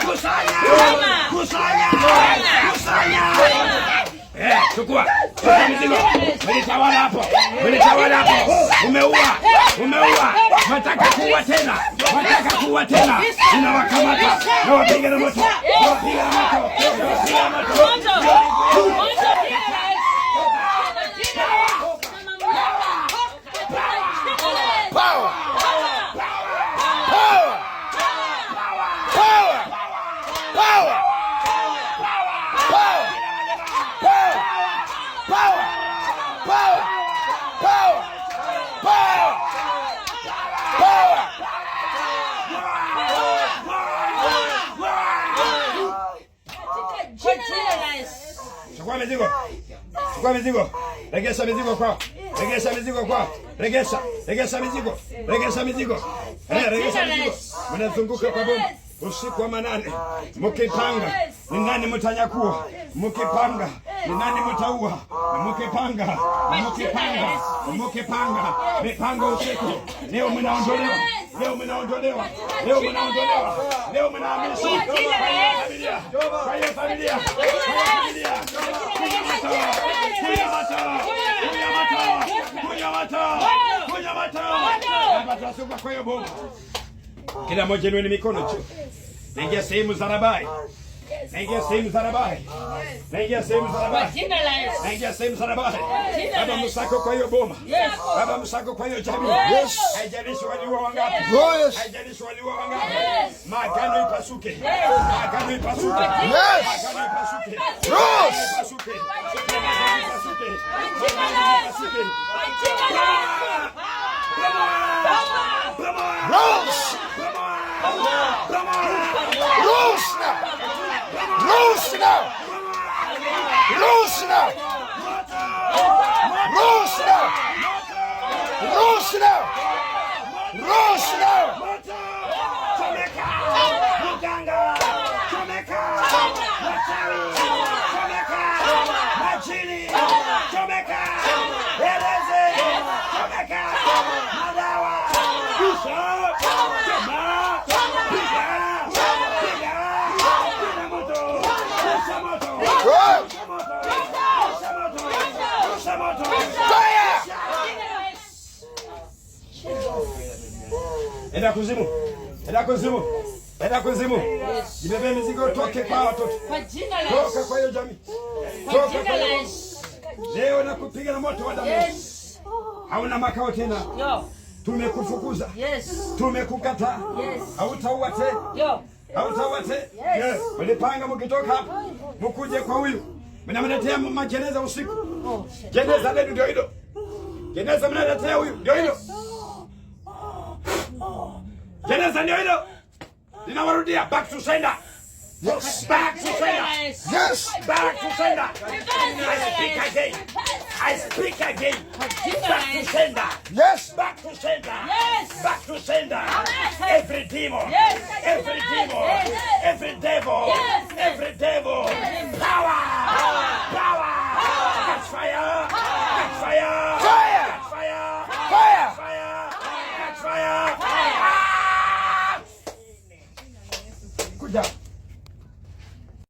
Kusanya. Chukua mizigo. Mlitawala hapo. Umeua. Wataka kuua tena. Ninawakamata. Nawapiga na moto. Chukua mizigo. Regesha mizigo kwao. Regesha mizigo. Mnazunguka kwa bomu usiku wa manane. Mkipanga ni nani mtanyakua. Mkipanga ni nani mtaua. Mkipanga. Mipango usiku. Leo mnaondolewa. Leo mnahamishwa. Kwa hiyo familia. Kunya moto. Kwa hiyo bomu. Kila mmoja ni mikono juu. Naingia sehemu za rabai. Baba msako kwa hiyo boma. Baba msako kwa hiyo jamii. Haijalishi waliua wangapi. Maagano ipasuke. Enda kuzimu. Jibebe mizigo, toke kwa watoto. Toka kwa hiyo jamii. Leo nakupiga na moto wa damu. Hauna makao tena. Tumekufukuza. Tumekukataa. Hautaua tena. Mlipanga mkitoka hapa mkuje kwa huyu. Mnamletea majeneza usiku. Jeneza lenu ndio hilo. Jeneza mnaletea huyu ndio hilo. Jeneza ndio hilo. Ninawarudia, back to sender. Yes. Back to sender. Yes. Back to sender. I speak again. Back to sender. Yes. Back to sender. Yes. Back to sender. Every demon. Yes. Every devil. Yes. Every devil. Yes. Every devil. Yes.